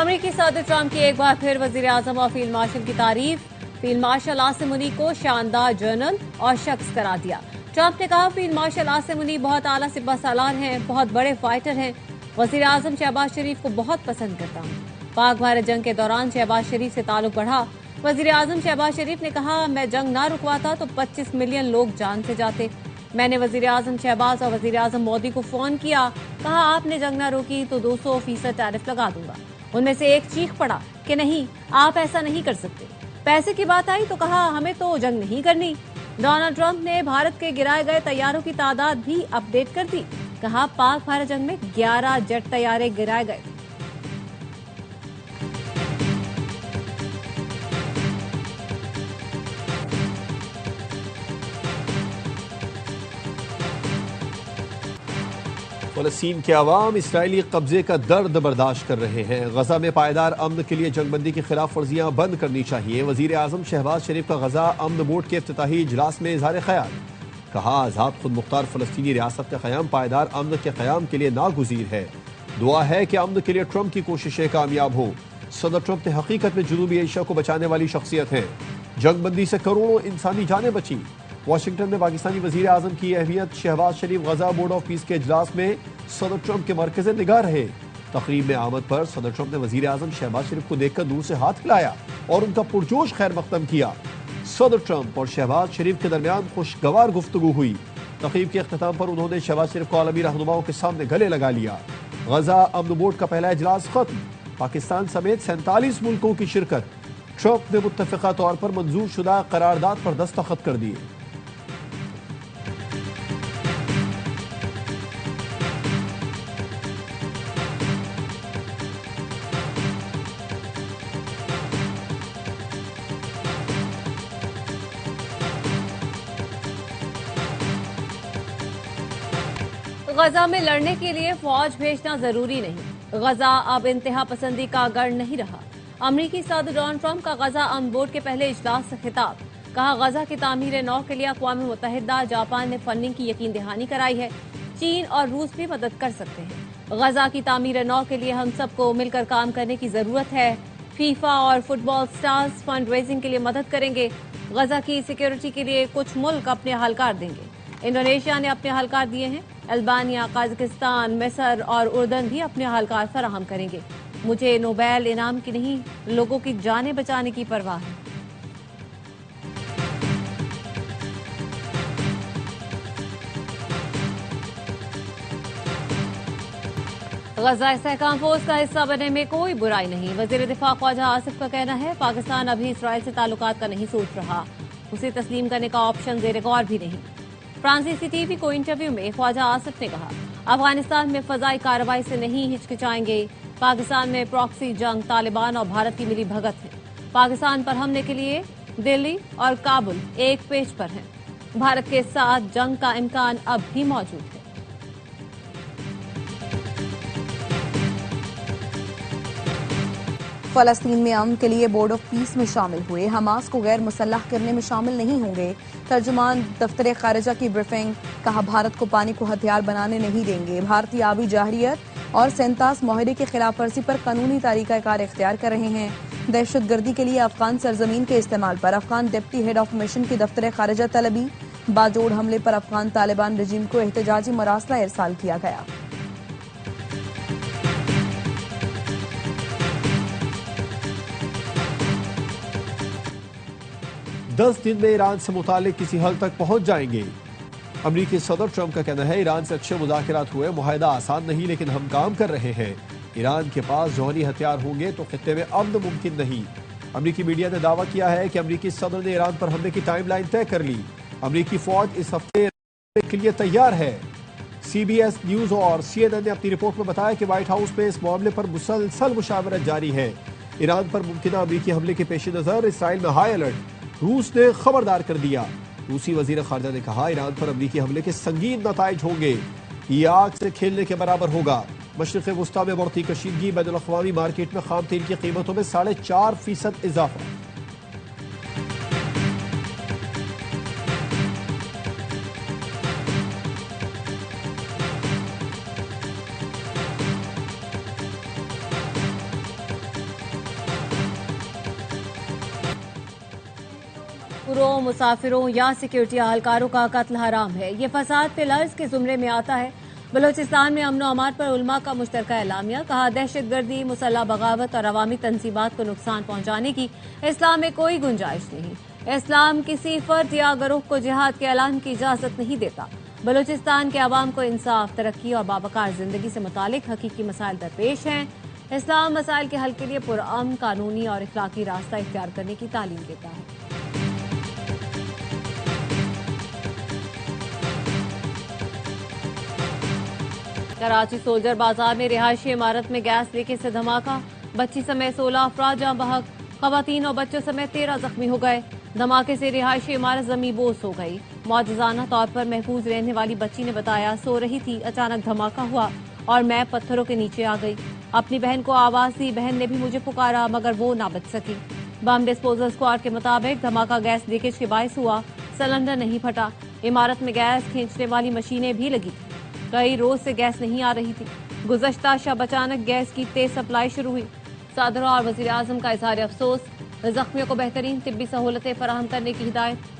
अमेरिकी सदर ट्रंप की एक बार फिर वजीर आजम और फील्ड मार्शल की तारीफ। फील्ड मार्शल आसिम मुनी को शानदार जनरल और शख्स करार दिया। ट्रंप ने कहा, फील्ड मार्शल आसिम मुनी बहुत आला सिपह सालार हैं, बहुत बड़े फाइटर हैं। वजीर आजम शहबाज शरीफ को बहुत पसंद करता हूं। पाक भारत जंग के दौरान शहबाज शरीफ से ताल्लुक बढ़ा। वजीर आजम शहबाज शरीफ ने कहा, मैं जंग ना रुकवाता तो 25 मिलियन लोग जान से जाते। मैंने वजीर आजम शहबाज और वजीर आजम मोदी को फोन किया, कहा आपने जंग ना रोकी तो 200% टैरिफ लगा दूंगा। उनमें से एक चीख पड़ा कि नहीं, आप ऐसा नहीं कर सकते। पैसे की बात आई तो कहा, हमें तो जंग नहीं करनी। डोनाल्ड ट्रंप ने भारत के गिराए गए तैयारों की तादाद भी अपडेट कर दी। कहा, पाक भारत जंग में 11 जेट तैयारे गिराए गए। फ़लस्तीन के अवाम इसराइली कब्जे का दर्द बर्दाश्त कर रहे हैं। गजा में पायदार अमन के लिए जंगबंदी की खिलाफ वर्जियां बंद करनी चाहिए। वजीर आजम शहबाज शरीफ का गजा अमन बोर्ड के इफ्तिताही इजलास में इज़हार ख्याल। कहा, आज़ाद खुद मुख्तार फ़लस्तीनी रियासत का क़याम पायदार अमन के क़याम के लिए नागुज़ीर है। दुआ है कि अमन के लिए ट्रंप की कोशिशें कामयाब हों। सदर ट्रंप ने हकीकत में जनूबी एशिया को बचाने वाली शख्सियत हैं। जंगबंदी से करोड़ों इंसानी जानें बची। वाशिंगटन में पाकिस्तानी वजीर आजम की अहमियत। शहबाज शरीफ गजा बोर्ड ऑफ पीस के इजलास में सदर ट्रंप के मरकज़ निगाह रहे। तकरीब में आमद पर सदर ट्रंप ने वजीर आजम शहबाज शरीफ को देखकर दूर से हाथ हिलाया और उनका पुरजोश खैर मकदम किया। सदर ट्रंप और शहबाज शरीफ के दरमियान खुशगवार गुफ्तगू हुई। तकरीब के अख्ताम पर उन्होंने शहबाज शरीफ को आलमी रहनुमाओं के सामने गले लगा लिया। गजा अमन बोर्ड का पहला इजलास खत्म। पाकिस्तान समेत 47 मुल्कों की शिरकत। ट्रंप ने मुत्तफ़िक़ा तौर पर मंजूर शुदा करारदाद पर दस्तखत कर दिए। गजा में लड़ने के लिए फौज भेजना जरूरी नहीं। गजा अब इंतहा पसंदी का गढ़ नहीं रहा। अमरीकी सदर डोनाल्ड ट्रंप का गजा अमन बोर्ड के पहले इजलास से खिताब। कहा, गजा की तामीर नौ के लिए अक़वाम मुत्तहिदा जापान ने फंडिंग की यकीन दहानी कराई है। चीन और रूस भी मदद कर सकते हैं। गजा की तामीर नौ के लिए हम सबको मिलकर काम करने की जरूरत है। फीफा और फुटबॉल स्टार्स फंड रेजिंग के लिए मदद करेंगे। गजा की सिक्योरिटी के लिए कुछ मुल्क अपने हलकार देंगे। इंडोनेशिया ने अपने हलकार दिए हैं। अल्बानिया, कजाकिस्तान, मिस्र और उर्दन भी अपने हलकार फराहम करेंगे। मुझे नोबेल इनाम की नहीं, लोगों की जानें बचाने की परवाह है। गजा इस्तेहकाम फोर्स का हिस्सा बनने में कोई बुराई नहीं। वजीर दिफा ख्वाजा आसिफ का कहना है, पाकिस्तान अभी इसराइल से ताल्लुकात का नहीं सोच रहा। उसे तस्लीम करने का ऑप्शन ज़ेर गौर भी नहीं। फ्रांसीसी टीवी को इंटरव्यू में ख्वाजा आसिफ ने कहा, अफगानिस्तान में फजाई कार्रवाई से नहीं हिचकिचाएंगे। पाकिस्तान में प्रॉक्सी जंग तालिबान और भारत की मिली भगत है। पाकिस्तान पर हमले के लिए दिल्ली और काबुल एक पेज पर हैं। भारत के साथ जंग का इम्कान अब भी मौजूद है। फलस्तीन में अमन के लिए बोर्ड ऑफ पीस में शामिल हुए। हमास को गैर मुसल्लह करने में शामिल नहीं होंगे। तर्जुमान दफ्तर खारिजा की ब्रीफिंग। कहा, भारत को पानी को हथियार बनाने नहीं देंगे। भारतीय आबी जाहरियत और सेंतास माहरे की खिलाफ वर्जी पर कानूनी तरीक़ाकार इख्तियार कर रहे हैं। दहशत गर्दी के लिए अफगान सरजमीन के इस्तेमाल पर Afghan deputy head of mission की दफ्तर खारिजा तलबी। बाजोड़ हमले पर अफगान तालिबान रजीम को एहतजाजी मरासला इरसाल किया गया। 10 दिन में ईरान से मुतालिक किसी हल तक पहुंच जाएंगे। अमरीकी सदर ट्रंप का कहना है, ईरान से अच्छे मुज़ाकरात हुए, मुआहदा आसान नहीं लेकिन हम काम कर रहे हैं। ईरान के पास जौहरी हथियार होंगे तो खित्ते में अमन मुमकिन नहीं। अमरीकी मीडिया ने दावा किया है कि अमरीकी सदर ने ईरान पर हमले की टाइमलाइन तय कर ली। अमरीकी फौज इस हफ्ते के लिए तैयार है। CBS न्यूज और CNN ने अपनी रिपोर्ट में बताया कि व्हाइट हाउस में इस मामले पर मुसलसल मुशावरत जारी है। ईरान पर मुमकिन अमरीकी हमले के पेश नजर इसराइल में हाई अलर्ट। रूस ने खबरदार कर दिया। रूसी वजीर खारजा ने कहा, ईरान पर अमरीकी हमले के संगीन नताइज होंगे। ये आग से खेलने के बराबर होगा। मशरिक़ वुस्ता में बढ़ती कशीदगी। बैनुल अक़वामी मार्केट में खाम तेल की कीमतों में 4.5% इजाफा। तस्करों, मुसाफिरों या सिक्योरिटी अहलकारों का कत्ल हराम है। ये फसाद पिलर्स के जुमरे में आता है। बलोचिस्तान में अमन अमान पर उलमा का मुश्तरका एलामिया, कहा दहशतगर्दी, मुसल्ह बगावत और अवामी तंजीबात को नुकसान पहुंचाने की इस्लाम में कोई गुंजाइश नहीं। इस्लाम किसी फर्द या गिरोह को जिहाद के ऐलान की इजाजत नहीं देता। बलोचिस्तान के अवाम को इंसाफ, तरक्की और बावकार जिंदगी से मुतालिक हकीकी मसाइल दरपेश हैं। इस्लाम मसाइल के हल के लिए पुरअमन, कानूनी और इखलाकी रास्ता इख्तियार करने की तालीम देता है। कराची सोल्जर बाजार में रिहायशी इमारत में गैस लीकेज से धमाका, बच्ची समेत 16 अफराद जाँ बहक, खवातीन और बच्चों समेत 13 जख्मी हो गए। धमाके से रिहायशी इमारत जमींबोस हो गई। मौजूदाना तौर पर महफूज रहने वाली बच्ची ने बताया, सो रही थी, अचानक धमाका हुआ और मैं पत्थरों के नीचे आ गई। अपनी बहन को आवाज दी, बहन ने भी मुझे पुकारा मगर वो ना बच सकी। बम डिस्पोजल स्क्वाड के मुताबिक धमाका गैस लीकेज के बायस हुआ, सिलेंडर नहीं फटा। इमारत में गैस खींचने वाली मशीनें भी लगी थी। कई रोज से गैस नहीं आ रही थी। गुज़श्ता शब अचानक गैस की तेज सप्लाई शुरू हुई। सदर और वज़ीर आज़म का इज़हार अफसोस, जख्मियों को बेहतरीन तिब्बी सहूलतें फराहम करने की हिदायत।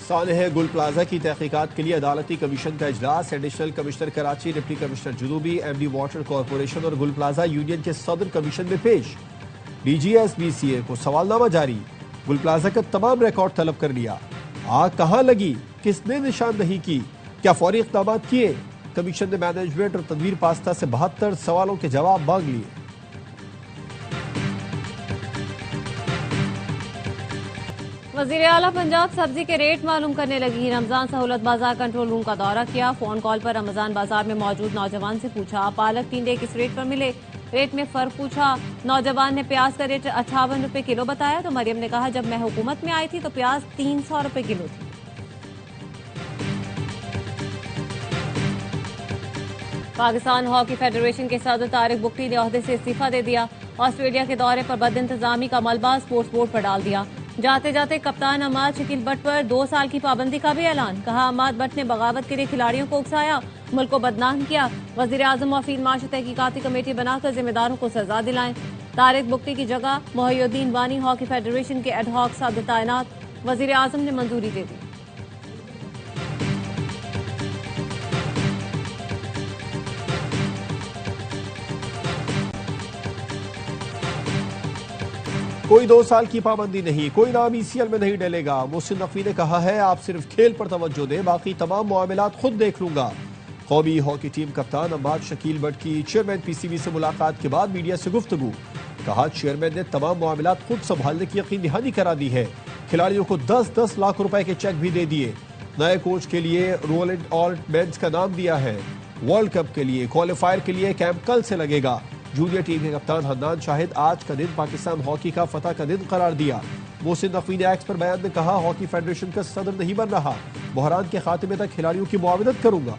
सानह गुल प्लाजा की तहकीकात के लिए अदालती कमीशन का इजलास। Additional commissioner Karachi, deputy commissioner जुनूबी, एमडी वाटर कॉरपोरेशन और गुल प्लाजा यूनियन के सदर कमीशन में पेश। DGSBCA को सवालनामा जारी। गुल प्लाजा का तमाम रिकॉर्ड तलब कर लिया। आग कहां लगी, किसने निशानदही की, क्या फौरी इक़दाम किए। कमीशन ने मैनेजमेंट और तदवीर पास्ता से 72 सवालों के जवाब मांग लिए। वज़ीर आला पंजाब सब्जी के रेट मालूम करने लगी। रमजान सहूलत बाजार कंट्रोल रूम का दौरा किया। फोन कॉल पर रमजान बाजार में मौजूद नौजवान से पूछा, पालक 3 डे किस रेट पर मिले, रेट में फर्क पूछा। नौजवान ने प्याज का रेट 58 रुपए किलो बताया तो मरियम ने कहा, जब मैं हुकूमत में आई थी तो प्याज 300 रुपए किलो थी। पाकिस्तान हॉकी फेडरेशन के सदर तारिक बुक्टी ने ओहदे से इस्तीफा दे दिया। ऑस्ट्रेलिया के दौरे पर बदइंतजामी का मलबा स्पोर्ट्स बोर्ड पर डाल दिया। जाते जाते कप्तान अमाद शकील भट्ट पर 2 साल की पाबंदी का भी ऐलान। कहा, अमाद भट्ट ने बगावत के लिए खिलाड़ियों को उकसाया, मुल्क को बदनाम किया। वज़ीर आज़म और फील्ड मार्शल तहकीकाती कमेटी बनाकर जिम्मेदारों को सजा दिलाएं। तारिक बुक्टी की जगह मोहिउद्दीन वानी हॉकी फेडरेशन के एडहॉक सदर तैनात। वज़ीर आज़म ने मंजूरी दे दी। कोई 2 साल की पाबंदी नहीं, कोई नाम ECL में नहीं डलेगा। मोहसिन नकवी ने कहा है, आप सिर्फ खेल पर तवज्जो दें, बाकी तमाम मामलात खुद देख लूंगा। कौमी हॉकी टीम कप्तान अमाद शकील भट्ट की चेयरमैन PCB से मुलाकात के बाद मीडिया से गुफ्तगू। कहा, चेयरमैन ने तमाम मामलात खुद संभालने की यकीन दहानी करा दी है। खिलाड़ियों को 10-10 लाख रुपए के चेक भी दे दिए। नए कोच के लिए रोलैंड ऑल्टमेंस का नाम दिया है। वर्ल्ड कप के लिए क्वालिफायर के लिए कैंप कल से लगेगा। जूनियर टीम के कप्तान हन्नान शाहिद आज का दिन पाकिस्तान हॉकी का फतह का दिन करार दिया। मोहसिन नकवी ने एक्स पर बयान में कहा, हॉकी फेडरेशन का सदर नहीं बन रहा, बहरान के खात्मे तक खिलाड़ियों की मुआवनत करूंगा।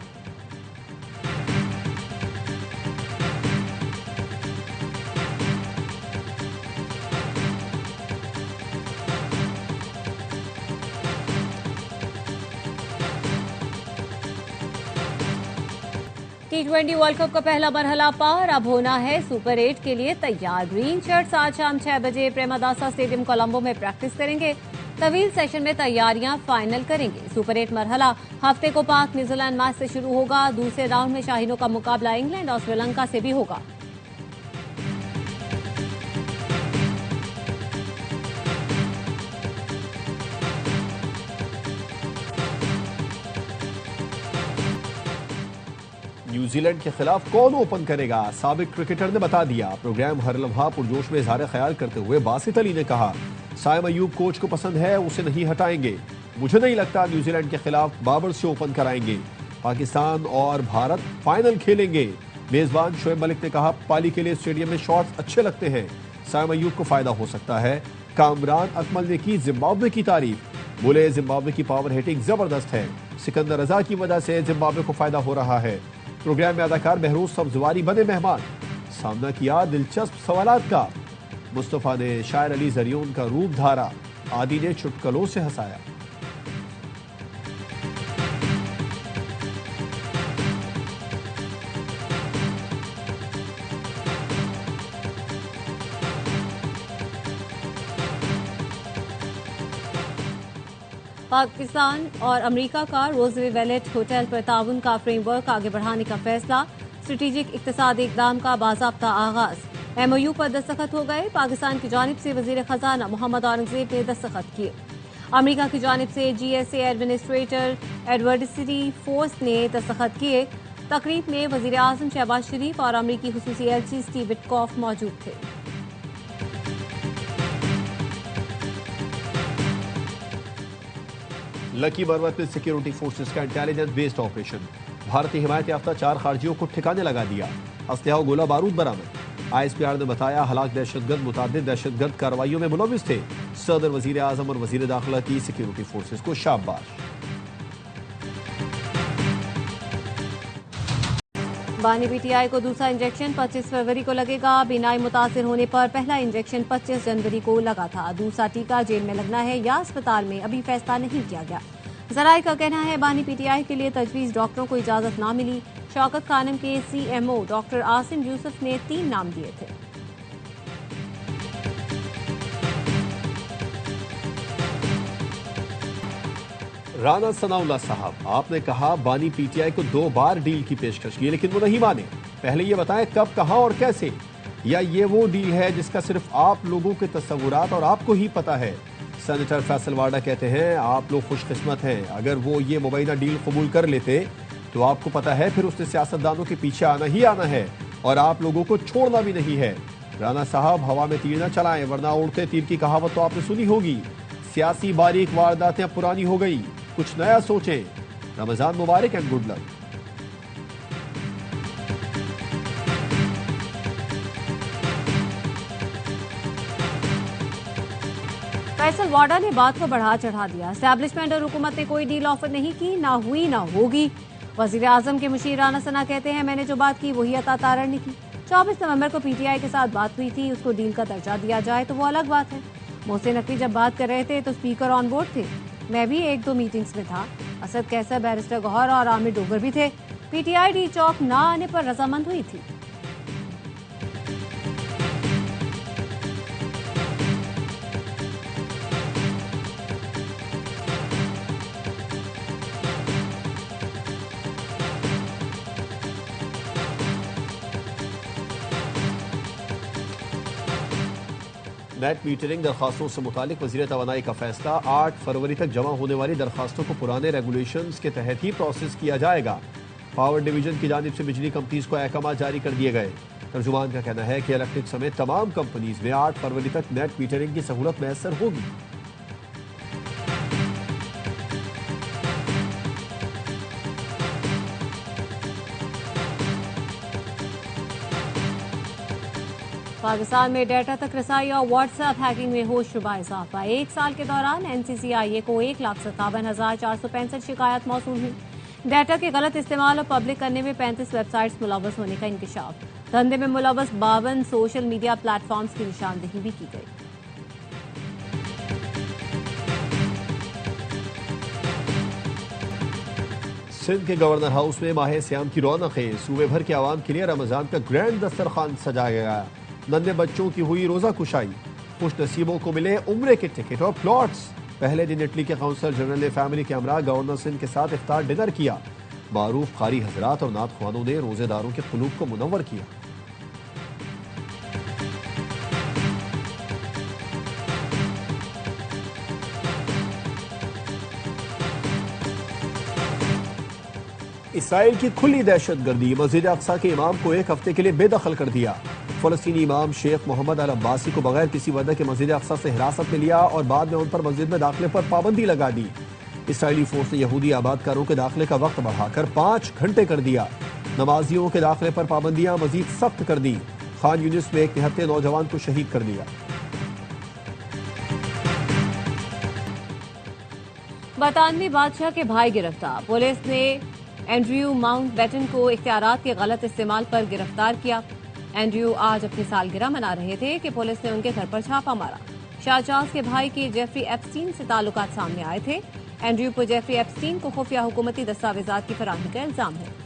T20 वर्ल्ड कप का पहला मरहला पार, अब होना है सुपर 8 के लिए तैयार। ग्रीन शर्ट्स आज शाम 6 बजे प्रेमादासा स्टेडियम कोलंबो में प्रैक्टिस करेंगे। तवील सेशन में तैयारियां फाइनल करेंगे। सुपर 8 मरहला हफ्ते को पाक न्यूजीलैंड मैच से शुरू होगा। दूसरे राउंड में शाहीनों का मुकाबला इंग्लैंड और श्रीलंका से भी होगा। न्यूजीलैंड के खिलाफ कौन ओपन करेगा, साबिक क्रिकेटर ने बता दिया। प्रोग्राम हर लम्हा पुरजोश में इजहार ख्याल करते हुए बासित अली ने कहा, साइम अयूब कोच को पसंद है, उसे नहीं हटाएंगे। मुझे नहीं लगता न्यूजीलैंड के खिलाफ बाबर से ओपन कराएंगे। पाकिस्तान और भारत फाइनल खेलेंगे। मेजबान शोएब मलिक ने कहा, पाली के लिए स्टेडियम में शॉट्स अच्छे लगते हैं, साइम अयूब को फायदा हो सकता है। कामरान अकमल ने की जिम्बाब्वे की तारीफ, बोले जिम्बाब्वे की पावर हिटिंग जबरदस्त है, सिकंदर रजा की वजह से जिम्बाब्वे को फायदा हो रहा है। प्रोग्राम में अदाकार महरूज सब्जवारी बने मेहमान, सामना किया दिलचस्प सवालात का। मुस्तफ़ा ने शायर अली जरियोन का रूप धारा, आदि ने चुटकुलों से हंसाया। पाकिस्तान और अमेरिका का रोज़वेलेट होटल पर ताउन का फ्रेमवर्क आगे बढ़ाने का फैसला, स्ट्रेटेजिक इक्तिसादी इक़दाम का बाज़ाब्ता आगाज। एमओयू पर दस्तखत हो गए। पाकिस्तान की जानिब से वज़ीर खजाना मोहम्मद औरंगज़ेब ने दस्तखत किए। अमेरिका की जानिब से GSA एडमिनिस्ट्रेटर एडवर्सिटी फोर्स ने दस्तखत किए। तकरीब में वज़ीर आज़म शहबाज शरीफ और अमेरिकी खुसूसी एलची स्टीव विटकॉफ मौजूद थे। लकी बरवत में सिक्योरिटी फोर्सेस का इंटेलिजेंस बेस्ड ऑपरेशन, भारतीय हिमायत याफ्ता 4 खारजियों को ठिकाने लगा दिया। असलहा और गोला बारूद बरामद। ISPR ने बताया हलाक दहशतगर्द मुतादिद दहशतगर्द कार्रवाइयों में मुलविस थे। सदर, वजीर आजम और वजीर दाखिला की सिक्योरिटी फोर्सेस को शाबाश। बानी PTI को दूसरा इंजेक्शन 25 फरवरी को लगेगा। बीनाई मुतासिर होने पर पहला इंजेक्शन 25 जनवरी को लगा था। दूसरा टीका जेल में लगना है या अस्पताल में, अभी फैसला नहीं किया गया। जराये का कहना है बानी PTI के लिए तजवीज़ डॉक्टरों को इजाजत ना मिली। शौकत खानम के CMO डॉक्टर आसिम यूसुफ ने 3 नाम दिए थे। राना सनाउल्लाह साहब, आपने कहा बानी PTI को 2 बार डील की पेशकश की, लेकिन वो नहीं माने। पहले ये बताएं कब, कहां और कैसे? या ये वो डील है जिसका सिर्फ आप लोगों के तस्वुरात और आपको ही पता है? सेनेटर फैसल वाडा कहते हैं आप लोग खुशकिस्मत हैं। अगर वो ये मुबैना डील कबूल कर लेते तो आपको पता है फिर उसने सियासतदानों के पीछे आना ही आना है और आप लोगों को छोड़ना भी नहीं है। राना साहब, हवा में तीर न चलाएं, वरना उड़ते तीर की कहावत तो आपने सुनी होगी। सियासी बारीक वारदातें पुरानी हो गई, कुछ नया सोचें। रमजान मुबारक एंड गुड लक। फैसल वाडा ने बात को बढ़ा चढ़ा दिया। एस्टैब्लिशमेंट और हुकूमत ने कोई डील ऑफर नहीं की, ना हुई ना होगी। वजीर आजम के मुशीर राना सना कहते हैं मैंने जो बात की वही अता तारड़ ने की। 24 नवंबर को PTI के साथ बात हुई थी, उसको डील का दर्जा दिया जाए तो वो अलग बात है। मोहसिन नकवी जब बात कर रहे थे तो स्पीकर ऑन बोर्ड थे। मैं भी 1-2 मीटिंग्स में था। असद कैसर, बैरिस्टर गौहर और आमिर डोगर भी थे। PTI डी चौक ना आने पर रजामंद हुई थी। नेट मीटरिंग दरखास्तों से मुतालिक वज़ीर तवानाई का फैसला, 8 फरवरी तक जमा होने वाली दरखास्तों को पुराने रेगुलेशंस के तहत ही प्रोसेस किया जाएगा। पावर डिवीजन की जानिब से बिजली कंपनीज को अहकाम जारी कर दिए गए। तर्जुमान का कहना है कि इलेक्ट्रिक समेत तमाम कंपनीज में 8 फरवरी तक नेट मीटरिंग की सहूलत मैसर होगी। पाकिस्तान में डेटा तक रसाई और व्हाट्सएप हैकिंग में होशरुबा इजाफा। 1 साल के दौरान NCCIA को 1,57,465 शिकायत मौसूल हुई। डेटा के गलत इस्तेमाल और पब्लिक करने में 35 वेबसाइट्स मुलव्वस होने का इंकशाफ। धंधे में मुलव्वस 52 सोशल मीडिया प्लेटफॉर्म्स की निशानदेही भी की गई। सिंध के गवर्नर हाउस में माह सियाम की रौनकें, सूबे भर के आवाम के लिए रमजान का ग्रैंड दस्तरखान सजाया गया। नन्हे बच्चों की हुई रोजा कुशाई, खुश नसीबों को मिले उम्रे के टिकट और प्लॉट्स। पहले दिन इटली के काउंसलर जनरल ने फैमिली के हमरा गवर्नर सिंध के साथ इफ्तार डिनर किया। मारूफ कारी हजरात और नात ख्वानों ने रोजेदारों के कुलूब को मुनव्वर किया। इसराइल की खुली दहशतगर्दी, मस्जिद अक्सा के इमाम को 1 हफ्ते के लिए बेदखल कर दिया। फलस्तीनी इमाम शेख मोहम्मद अल अब्बासी को बगैर किसी वजह के मस्जिद अक्सा से हिरासत में लिया और बाद में उन पर मस्जिद में दाखिले पर पाबंदी लगा दी। इसराइली फोर्स ने यहूदी आबादकारों के दाखिले का वक्त बढ़ाकर 5 घंटे कर दिया। नमाजियों के दाखिले पर पाबंदियां मजीद सख्त कर दी। खान यूनिस में एक निहत्थे नौजवान को शहीद कर दिया। बरतानवी बादशाह के भाई गिरफ्तार। पुलिस ने एंड्रयू माउंटबेटन को इख्तियारात के गलत इस्तेमाल पर गिरफ्तार किया। एंड्रयू आज अपनी सालगिरह मना रहे थे कि पुलिस ने उनके घर पर छापा मारा। शाह चार्ल्स के भाई के जेफरी एप्स्टीन से ताल्लुकात सामने आए थे। एंड्रयू पर जेफरी एप्स्टीन को खुफिया हुकूमती दस्तावेजात की फराहमी का इल्जाम है।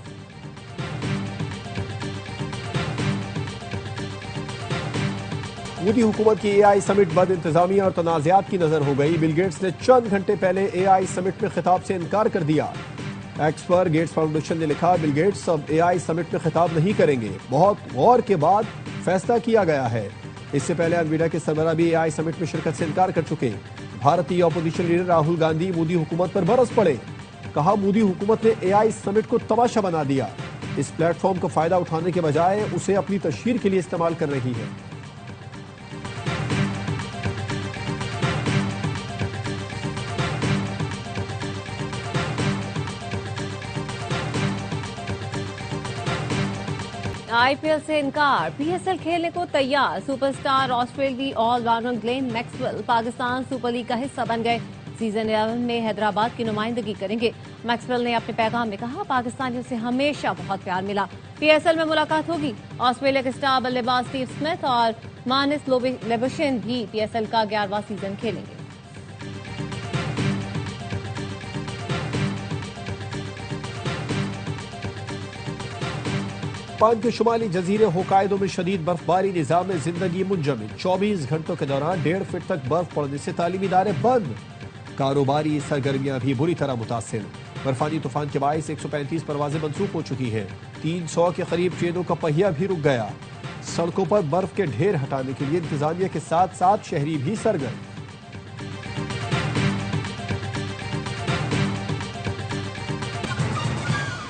सऊदी हुकूमत की एआई समिट बद इंतजामिया और तनाज़ात की नजर हो गई। बिल गेट्स ने चंद घंटे पहले एआई समिट में खिताब से इनकार कर दिया। एक्स पर गेट्स फाउंडेशन ने लिखा, बिल गेट्स अब एआई समिट में खिताब नहीं करेंगे, बहुत गौर के बाद फैसला किया गया है। इससे पहले एनवीडिया के सरबरा भी एआई समिट में शिरकत से इनकार कर चुके। भारतीय अपोजिशन लीडर राहुल गांधी मोदी हुकूमत पर बरस पड़े। कहा, मोदी हुकूमत ने एआई समिट को तमाशा बना दिया। इस प्लेटफॉर्म का फायदा उठाने के बजाय उसे अपनी तशहीर के लिए इस्तेमाल कर रही है। आईपीएल से इनकार, पीएसएल खेलने को तैयार। सुपरस्टार ऑस्ट्रेलियाई allrounder Glenn Maxwell Pakistan super league का हिस्सा बन गए। सीजन 11 में हैदराबाद की नुमाइंदगी करेंगे। मैक्सवेल ने अपने पैगाम में कहा, पाकिस्तानियों से हमेशा बहुत प्यार मिला। पीएसएल में मुलाकात होगी। ऑस्ट्रेलिया के स्टार बल्लेबाज स्टीव स्मिथ और मानिस लेबुशेन भी पीएसएल का 11वां सीजन खेलेंगे। जापान के शुमाली जजीरे होकाइदो में शदीद बर्फबारी, निजाम जिंदगी मुंजमद। 24 घंटों के दौरान 1.5 फीट तक बर्फ पड़ने से तालीमी इदारे बंद। कारोबारी सरगर्मियां भी बुरी तरह मुतासिर। बर्फानी तूफान के बायस 135 परवाजें मंसूख हो चुकी हैं। 300 के करीब ट्रेनों का पहिया भी रुक गया। सड़कों पर बर्फ के ढेर हटाने के लिए इंतजामिया के साथ साथ शहरी भी सरगर्म।